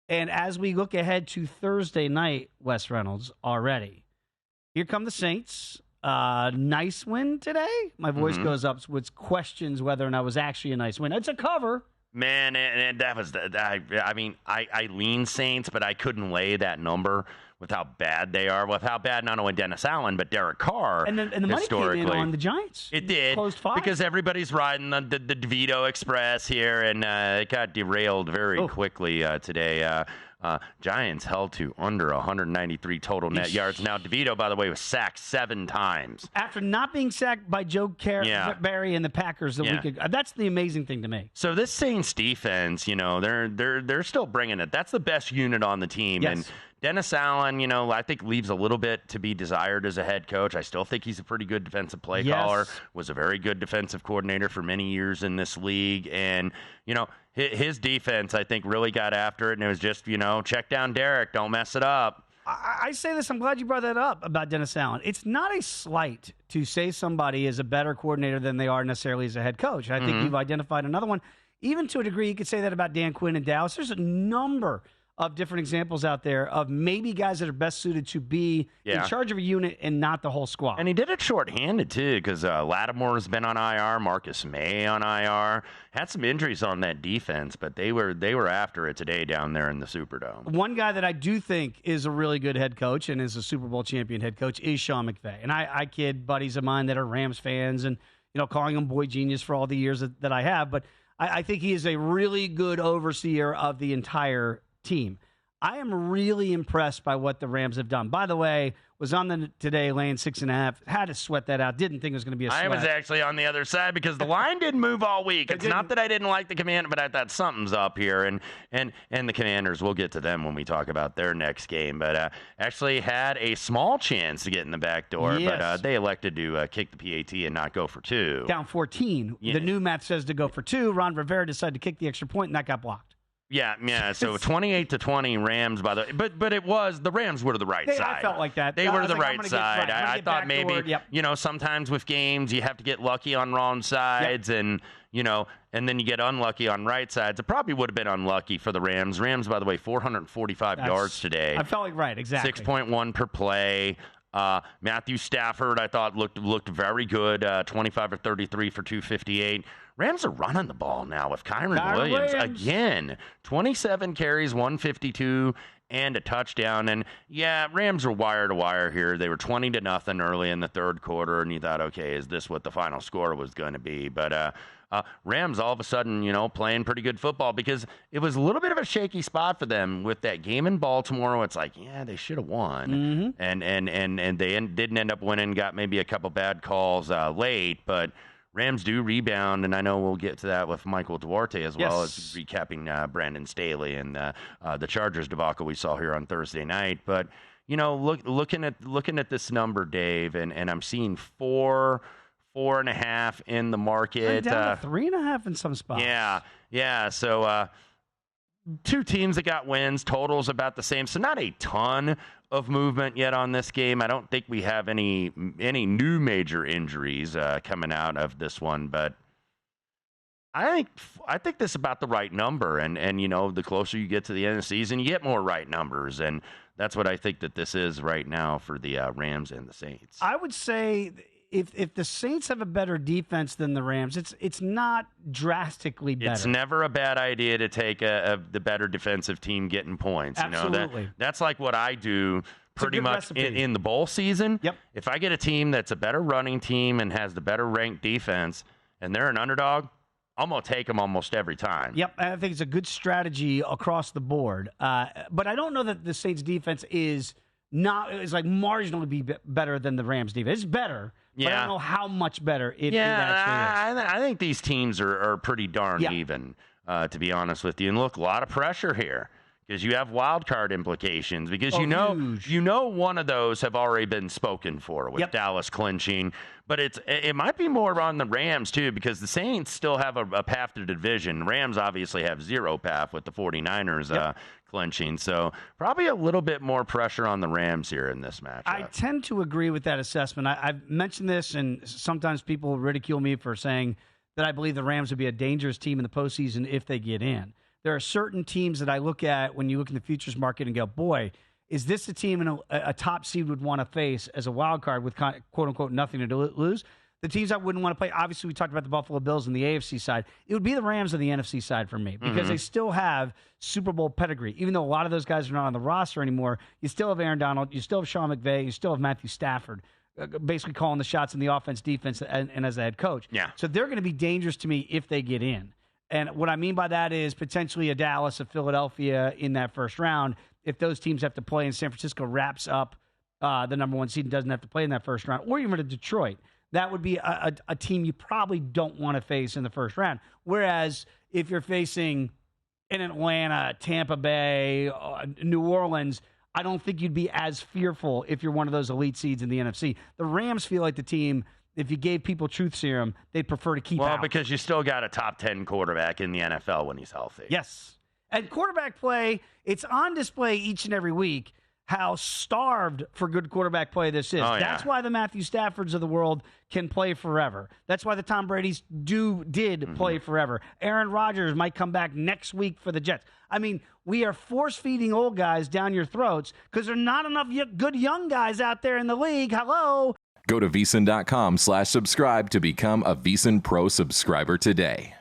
And as we look ahead to Thursday night, Wes Reynolds, already, here come the Saints. Nice win today. My voice goes up with questions whether or not it was actually a nice win. It's a cover. Man, and that was I lean Saints, but I couldn't lay that number with how bad they are, with how bad not only Dennis Allen but Derek Carr. And the money came in on the Giants. It did. Closed 5. Because everybody's riding the DeVito Express here, and it got derailed very quickly today. Giants held to under 193 total net yards. Now, DeVito, by the way, was sacked 7 times. After not being sacked by Joe Barry and the Packers the week ago. That's the amazing thing to me. So this Saints defense, they're still bringing it. That's the best unit on the team. Yes. And Dennis Allen, I think leaves a little bit to be desired as a head coach. I still think he's a pretty good defensive play caller, was a very good defensive coordinator for many years in this league. And, his defense, I think, really got after it, and it was just, check down Derek, don't mess it up. I say this, I'm glad you brought that up about Dennis Allen. It's not a slight to say somebody is a better coordinator than they are necessarily as a head coach. I think you've identified another one. Even to a degree, you could say that about Dan Quinn in Dallas. There's a number of different examples out there of maybe guys that are best suited to be in charge of a unit and not the whole squad. And he did it shorthanded, too, because Lattimore's been on IR, Marcus May on IR. Had some injuries on that defense, but they were after it today down there in the Superdome. One guy that I do think is a really good head coach and is a Super Bowl champion head coach is Sean McVay. And I kid buddies of mine that are Rams fans and, calling him boy genius for all the years that I have. But I think he is a really good overseer of the entire team. I am really impressed by what the Rams have done. By the way, was on today laying 6.5. Had to sweat that out. Didn't think it was going to be a sweat. I was actually on the other side because the line didn't move all week. It's not that I didn't like the Commanders, but I thought something's up here. And the Commanders, we'll get to them when we talk about their next game. But actually had a small chance to get in the back door, but they elected to kick the PAT and not go for 2. Down 14. Yeah. The new math says to go for 2. Ron Rivera decided to kick the extra point, and that got blocked. Yeah. So 28-20 Rams, by the way. But it was the Rams were to the right side. I felt like that. They were to the right side. I thought maybe sometimes with games you have to get lucky on wrong sides, and then you get unlucky on right sides. It probably would have been unlucky for the Rams. Rams, by the way, 445 yards today. I felt like right, exactly. 6.1 per play. Matthew Stafford, I thought looked very good. 25 or 33 for 258. Rams are running the ball now with Kyren Williams again. 27 carries, 152, and a touchdown. And Rams are wire to wire here. They were 20-0 early in the third quarter, and you thought, okay, is this what the final score was going to be? But Rams all of a sudden, playing pretty good football because it was a little bit of a shaky spot for them with that game in Baltimore. It's like, they should have won, and they didn't end up winning. Got maybe a couple bad calls late, but Rams do rebound, and I know we'll get to that with Michael Duarte as well as recapping Brandon Staley and the Chargers debacle we saw here on Thursday night. But looking at this number, Dave, and I'm seeing 4.5 in the market. Down to 3.5 in some spots. Yeah. So 2 teams that got wins. Totals about the same. So not a ton of movement yet on this game. I don't think we have any new major injuries coming out of this one, but I think this is about the right number. And the closer you get to the end of the season, you get more right numbers, and that's what I think that this is right now for the Rams and the Saints. I would say if the Saints have a better defense than the Rams, it's not drastically better. It's never a bad idea to take the better defensive team getting points. Absolutely. That's like what I do pretty much in the bowl season. Yep. If I get a team that's a better running team and has the better ranked defense and they're an underdog, I'm going to take them almost every time. Yep, I think it's a good strategy across the board. But I don't know that the Saints defense is like marginally better than the Rams defense. It's better. But I don't know how much better it actually is. I think these teams are pretty darn even, to be honest with you. And look, a lot of pressure here because you have wild card implications because huge. One of those have already been spoken for with Dallas clinching. But it might be more on the Rams, too, because the Saints still have a path to the division. Rams obviously have zero path with the 49ers clinching. So probably a little bit more pressure on the Rams here in this matchup. I tend to agree with that assessment. I've mentioned this, and sometimes people ridicule me for saying that I believe the Rams would be a dangerous team in the postseason if they get in. there are certain teams that I look at when you look in the futures market and go, boy, is this a team in a top seed would want to face as a wild card with quote-unquote nothing to lose? The teams I wouldn't want to play, obviously we talked about the Buffalo Bills on the AFC side. It would be the Rams on the NFC side for me because they still have Super Bowl pedigree. Even though a lot of those guys are not on the roster anymore, you still have Aaron Donald, you still have Sean McVay, you still have Matthew Stafford, basically calling the shots in the offense, defense, and as a head coach. Yeah. So they're going to be dangerous to me if they get in. And what I mean by that is potentially a Dallas, a Philadelphia in that first round. If those teams have to play and San Francisco wraps up the number one seed and doesn't have to play in that first round, or even a Detroit, that would be a team you probably don't want to face in the first round. Whereas if you're facing in Atlanta, Tampa Bay, New Orleans, I don't think you'd be as fearful if you're one of those elite seeds in the NFC. The Rams feel like the team, if you gave people truth serum, they'd prefer to keep out. Well, because you still got a top 10 quarterback in the NFL when he's healthy. Yes. And quarterback play, it's on display each and every week how starved for good quarterback play this is. That's why the Matthew Staffords of the world can play forever. That's why the Tom Brady's did play forever. Aaron Rodgers might come back next week for the Jets. I mean, we are force-feeding old guys down your throats because there are not enough good young guys out there in the league. Hello? Go to VSiN.com/subscribe to become a VSiN Pro subscriber today.